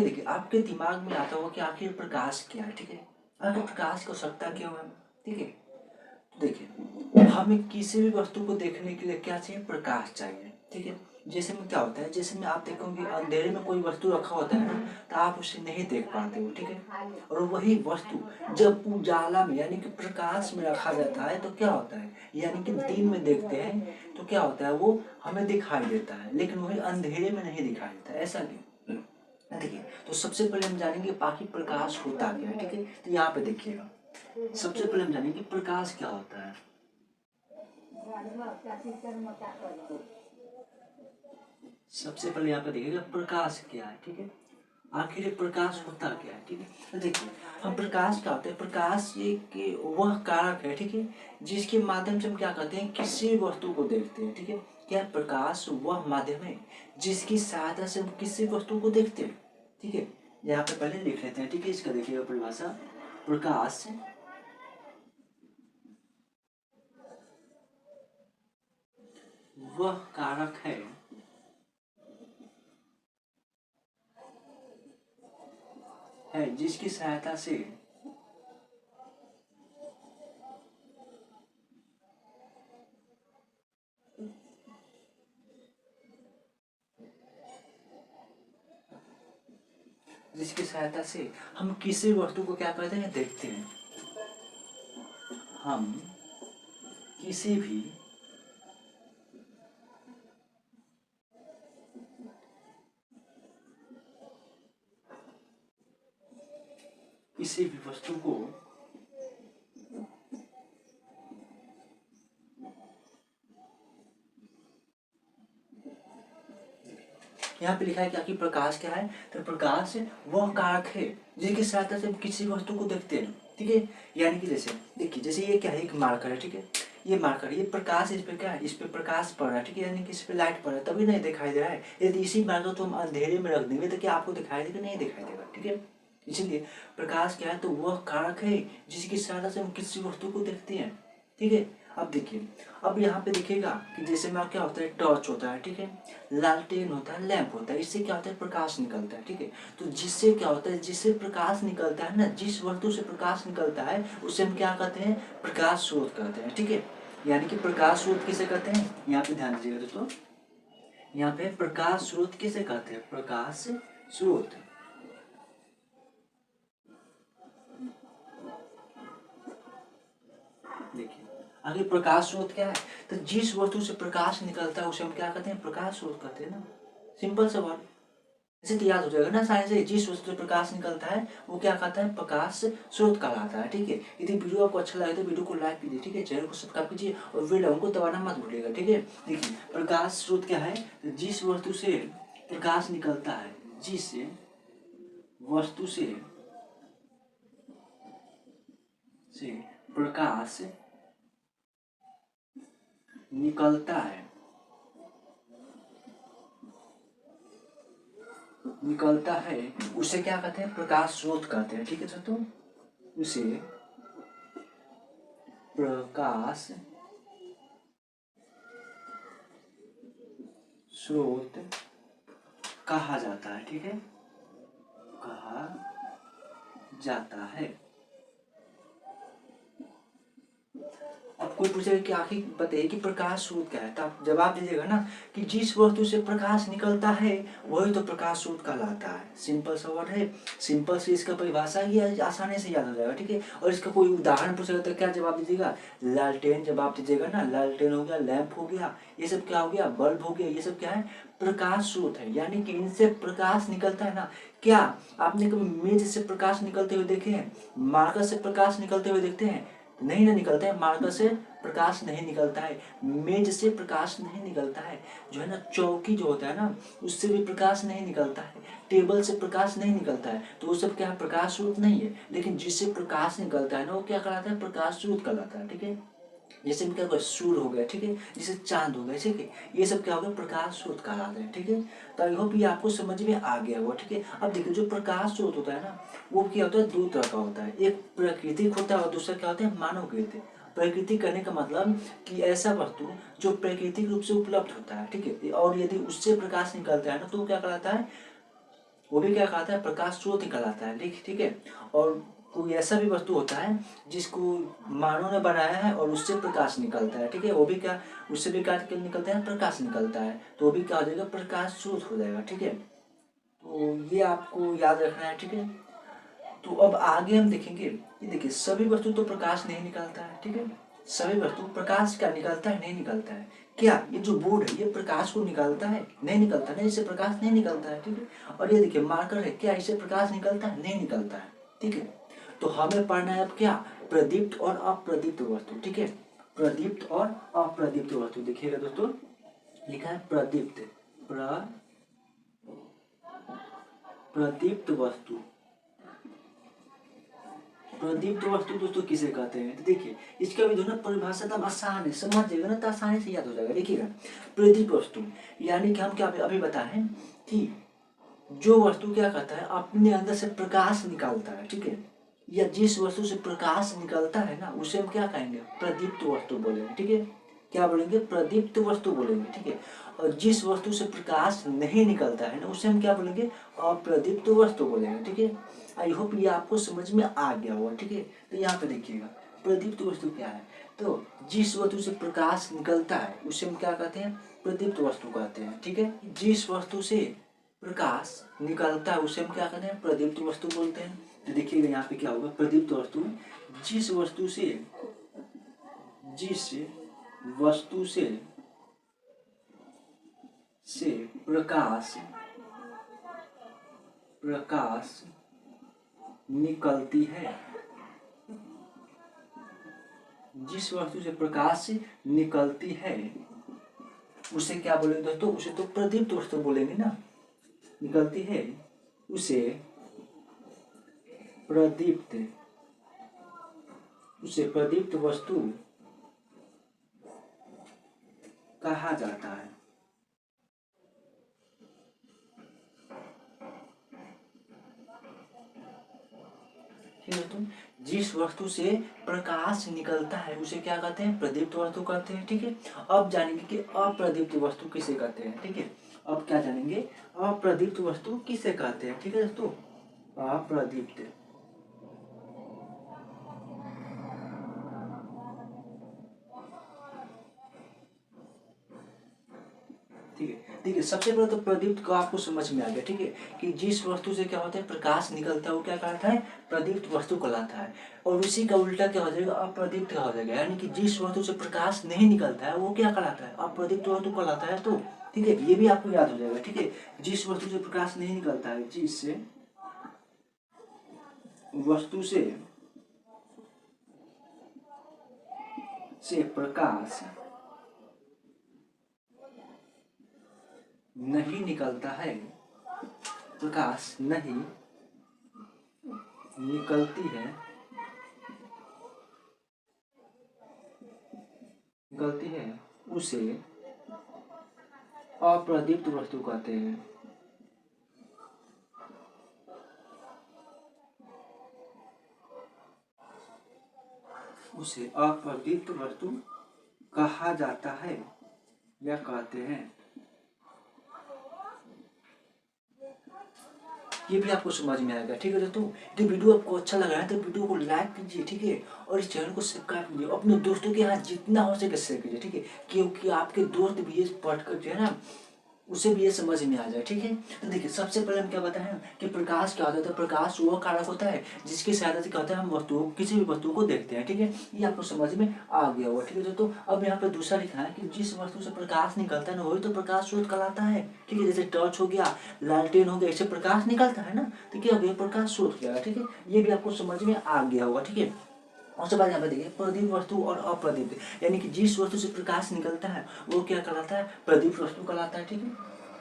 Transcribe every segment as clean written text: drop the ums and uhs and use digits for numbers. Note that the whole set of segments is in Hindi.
देखिए आपके दिमाग में आता होगा कि आखिर प्रकाश क्या है, ठीक है। आखिर प्रकाश की आवश्यकता क्यों है, ठीक है। तो देखिए हमें किसी भी वस्तु को देखने के लिए क्या चाहिए, प्रकाश चाहिए, ठीक है। जैसे में क्या होता है, जैसे में आप देखोगे अंधेरे में कोई वस्तु रखा होता है ना, तो आप उसे नहीं देख पाते हो, ठीक है। और वही वस्तु जब उजाला में यानी कि प्रकाश में रखा जाता है तो क्या होता है, यानी कि दिन में देखते हैं तो क्या होता है, वो हमें दिखाई देता है, लेकिन वही अंधेरे में नहीं दिखाई देता, ऐसा क्यों। देखिए तो सबसे पहले हम जानेंगे बाकी प्रकाश होता क्या है, ठीक है। तो यहाँ पे देखिएगा, सबसे पहले हम जानेंगे प्रकाश क्या होता है। सबसे पहले यहाँ पे देखिएगा प्रकाश क्या है, ठीक है। आखिर प्रकाश होता क्या है, ठीक है। तो देखिए हम प्रकाश क्या होता है, प्रकाश एक वह कारक है, ठीक है, जिसके माध्यम से हम क्या करते हैं, किसी वस्तु को देखते हैं, ठीक है। क्या प्रकाश वह माध्यम है जिसकी सहायता से हम किसी वस्तु को देखते हैं, ठीक है। यहाँ पे पहले लिख लेते हैं, ठीक है। इसका देखिएगा परिभाषा, प्रकाश वह कारक है जिसकी सहायता से हम किसी वस्तु को क्या करते हैं, देखते हैं। हम किसी भी किसी भी वस्तु को यहाँ पे लिखा है कि प्रकाश क्या है, तो प्रकाश वह कारक है जिसकी सहायता से हम किसी वस्तु को देखते हैं, ठीक है। यानी कि जैसे देखिए, जैसे ये क्या है, एक मार्कर है, ठीक है। ये मार्कर, ये प्रकाश इस पे क्या है, इस पे प्रकाश पड़ रहा है, ठीक है, यानी कि इस पे लाइट पड़ रहा है, तभी नहीं दिखाई दे रहा है। यदि इसी मार्कर को हम अंधेरे में रख देंगे तो क्या आपको दिखाई देगा, नहीं दिखाई देगा, ठीक है। इसीलिए प्रकाश क्या है, तो वह कारक है जिसकी सहायता से हम किसी वस्तु को देखते हैं, ठीक है। अब देखिए, अब यहाँ पे दिखेगा कि जैसे में क्या होता है, टॉर्च होता है, ठीक है, लालटेन होता है, लैंप होता है, इससे क्या होता है, प्रकाश निकलता है, ठीक है। तो जिससे क्या होता है, जिससे प्रकाश निकलता है ना, जिस वस्तु से प्रकाश निकलता है उसे हम क्या कहते हैं, प्रकाश स्रोत कहते हैं, ठीक है। यानी कि प्रकाश स्रोत किसे कहते हैं, यहाँ पे ध्यान दीजिएगा दोस्तों, यहाँ पे प्रकाश स्रोत किसे कहते हैं, प्रकाश स्रोत। देखिए आगे प्रकाश स्रोत क्या है, तो जिस वस्तु से प्रकाश निकलता है उसे हम क्या कहते हैं, प्रकाश स्रोत कहते हैं ना, सिंपल सवाल। इसे तो याद हो जाएगा ना साइंस से, जिस वस्तु से प्रकाश निकलता है वो क्या कहता है, प्रकाश स्रोत कहलाता है, ठीक है। यदि वीडियो आपको अच्छा लगे तो वीडियो को लाइक कीजिए, ठीक है, चैनल को सब्सक्राइब कीजिए और बेल आइकन को दबाना मत भूलिएगा, ठीक है। देखिए प्रकाश स्रोत क्या है, जिस वस्तु से प्रकाश निकलता है, जिस वस्तु से प्रकाश निकलता है उसे क्या कहते हैं, प्रकाश स्रोत कहते हैं, ठीक है दोस्तों। उसे प्रकाश स्रोत कहा जाता है, ठीक है, कहा जाता है। अब कोई पूछेगा कि आखिर बताइए कि प्रकाश स्रोत क्या है, तो आप जवाब दीजिएगा ना कि जिस वस्तु से प्रकाश निकलता है वही तो प्रकाश स्रोत कहलाता है। सिंपल सा वर्ड है, सिंपल से इसका परिभाषा ही आसानी से याद हो जाएगा, ठीक है। और इसका कोई उदाहरण पूछेगा तो क्या जवाब दीजिएगा, लालटेन जवाब दीजिएगा ना, लालटेन हो गया, लैंप हो गया, ये सब क्या हो गया, बल्ब हो गया, ये सब क्या है, प्रकाश स्रोत है, यानी कि इनसे प्रकाश निकलता है ना। क्या आपने कभी मेज से प्रकाश निकलते हुए देखे हैं, मार्कर से प्रकाश निकलते हुए देखते हैं, नहीं ना निकलता है, मार्कर से प्रकाश नहीं निकलता है, मेज से प्रकाश नहीं निकलता है, जो है ना चौकी जो होता है ना उससे भी प्रकाश नहीं निकलता है, टेबल से प्रकाश नहीं निकलता है, तो वो सब क्या है, प्रकाश स्रोत नहीं है। लेकिन जिससे प्रकाश निकलता है ना वो क्या कहलाता है, प्रकाश स्रोत कहलाता है, ठीक है। जैसे क्या होगा, सूर्य हो गया, ठीक है, जैसे चांद हो गया, ठीक है, ये सब क्या हो गया, प्रकाश स्रोत कहलाते हैं, ठीक है। तो आई होप ये आपको समझ में आ गया होगा, ठीक है। अब देखिए जो प्रकाश स्रोत होता है ना वो क्या होता है, दो तरह का होता है, एक प्राकृतिक होता है और दूसरा क्या होता है, मानव कृत्रिम। प्राकृतिक करने का मतलब कि ऐसा वस्तु जो प्राकृतिक रूप से उपलब्ध होता है, ठीक है, और यदि उससे प्रकाश निकलता है ना तो वो क्या कहलाता है, वो भी क्या कहलाता है, प्रकाश स्रोत ही कहलाता है। ठीक है। और कोई ऐसा भी वस्तु होता है जिसको मानव ने बनाया है और उससे प्रकाश निकलता है। ठीक है, वो भी क्या, उससे भी क्या निकलता है, प्रकाश निकलता है, तो वो भी क्या हो जाएगा, प्रकाश स्रोत हो जाएगा। ठीक है, तो ये आपको याद रखना है। ठीक है, तो अब आगे हम देखेंगे, ये देखिए सभी वस्तु तो प्रकाश नहीं निकलता है। ठीक है, सभी वस्तु प्रकाश क्या निकलता है, नहीं निकलता है। क्या ये जो बोर्ड है ये प्रकाश को निकालता है, नहीं निकलता, नहीं इससे प्रकाश नहीं निकलता है। ठीक है, और ये देखिए मार्कर है, क्या इससे प्रकाश निकलता है, नहीं निकलता है। ठीक है, तो हमें पढ़ना है अब क्या, प्रदीप्त और अप्रदीप्त वस्तु। ठीक है, प्रदीप्त और अप्रदीप्त वस्तु। देखिएगा दोस्तों, लिखा है प्रदीप्त, प्रदीप्त वस्तु। प्रदीप्त वस्तु दोस्तों किसे कहते हैं, तो देखिए इसका भी जो ना परिभाषा एकदम आसान है, समझ जाएगा ना तो आसानी से याद हो जाएगा। देखिएगा, प्रदीप्त वस्तु यानी कि हम क्या अभी बताएं कि जो वस्तु क्या कहता है, अपने अंदर से प्रकाश निकालता है। ठीक है, या जिस वस्तु से प्रकाश निकलता है ना, उसे हम क्या कहेंगे, प्रदीप्त वस्तु बोलेंगे। ठीक है, क्या बोलेंगे, प्रदीप्त वस्तु बोलेंगे। ठीक है, और जिस वस्तु से प्रकाश नहीं निकलता है ना, उसे हम क्या बोलेंगे, अप्रदीप्त वस्तु बोलेंगे। ठीक है, आई होप ये आपको समझ में आ गया होगा। ठीक है, तो यहाँ पे देखिएगा प्रदीप्त वस्तु क्या है, तो जिस वस्तु से प्रकाश निकलता है उसे हम क्या कहते हैं, प्रदीप्त वस्तु कहते हैं। ठीक है, जिस वस्तु से प्रकाश निकलता है उसे हम क्या कहते हैं, प्रदीप्त वस्तु बोलते हैं। तो देखिएगा यहाँ पे क्या होगा, प्रदीप्त वस्तु जिस वस्तु से प्रकाश निकलती है, जिस वस्तु से प्रकाश निकलती है उसे क्या बोलेंगे दोस्तों, उसे तो प्रदीप्त वस्तु बोलेंगे ना। निकलती है उसे प्रदीप्त वस्तु कहा जाता है। जिस वस्तु से प्रकाश निकलता है उसे क्या कहते हैं, प्रदीप्त वस्तु कहते हैं। ठीक है, अब जानेंगे कि अप्रदीप्त वस्तु किसे कहते हैं। ठीक है, अब क्या जानेंगे, अप्रदीप्त वस्तु किसे कहते हैं। ठीक है दोस्तों, अप्रदीप्त, ठीक है। देखिए सबसे पहले तो प्रदीप्त को आपको समझ में आ गया। ठीक है, कि जिस वस्तु से क्या होता है, प्रकाश निकलता है वो क्या कहलाता है, प्रदीप्त वस्तु कहलाता है। और उसी का उल्टा क्या हो जाएगा, अप्रदीप्त हो जाएगा। यानी कि जिस वस्तु से प्रकाश नहीं निकलता है वो क्या कहलाता है, अप्रदीप्त वस्तु कहलाता है। तो ठीक है, ये भी आपको याद हो जाएगा। ठीक है, जिस वस्तु से प्रकाश नहीं निकलता है, जिस वस्तु से प्रकाश नहीं निकलता है, प्रकाश नहीं निकलती है, उसे अप्रदीप्त वस्तु कहते हैं। उसे अप्रदीप्त वस्तु कहा जाता है या कहते हैं। ये भी आपको समझ में आएगा। ठीक है दोस्तों, यदि वीडियो आपको अच्छा लगा है तो वीडियो को लाइक कीजिए। ठीक है, और इस चैनल को सब्सक्राइब कीजिए, अपने दोस्तों के यहाँ जितना हो सके शेयर कीजिए। ठीक है, क्योंकि आपके दोस्त भी ये पढ़कर जो है ना उसे भी ये समझ में आ जाए। ठीक है, तो देखिए सबसे पहले हम क्या बताएं कि प्रकाश क्या होता है, प्रकाश वो कारक होता है जिसकी सहायता से क्या होता है, हम वस्तुओं किसी भी वस्तु को देखते हैं। ठीक है, ये आपको समझ में आ गया होगा। ठीक है दोस्तों, अब यहाँ पे दूसरा लिखा है कि जिस वस्तु से प्रकाश निकलता है ना वही तो प्रकाश स्रोत कहलाता है। ठीक है, जैसे टॉर्च हो गया, लालटेन हो गया, इससे प्रकाश निकलता है ना, तो क्या हो गया, प्रकाश स्रोत हो जाएगा। ठीक है, ये भी आपको समझ में आ गया होगा। ठीक है, उसके बाद यहाँ पे देखिए प्रदीप्त वस्तु और अप्रदीप्त, यानी कि जिस वस्तु से प्रकाश निकलता है वो क्या कहलाता है, प्रदीप्त वस्तु कहलाता है। ठीक है,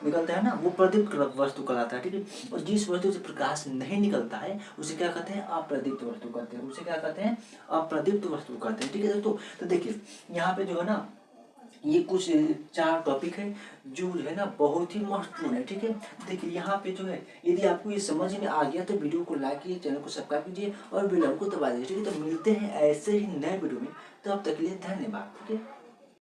निकलता है ना वो प्रदीप्त वस्तु कहलाता है। ठीक है, और जिस वस्तु से प्रकाश नहीं निकलता है उसे क्या कहते हैं, अप्रदीप्त वस्तु कहते हैं। उसे क्या कहते हैं, अप्रदीप्त वस्तु कहते हैं। ठीक है दोस्तों, तो देखिए यहाँ पे जो है ना ये कुछ 4 टॉपिक है जो है ना बहुत ही महत्वपूर्ण है। ठीक है, देखिए यहाँ पे जो है यदि आपको ये समझ में आ गया तो वीडियो को लाइक कीजिए, चैनल को सब्सक्राइब कीजिए और बेल आइकन को दबा दीजिए। ठीक है, तो मिलते हैं ऐसे ही नए वीडियो में, तो अब तक के लिए धन्यवाद। ठीक है।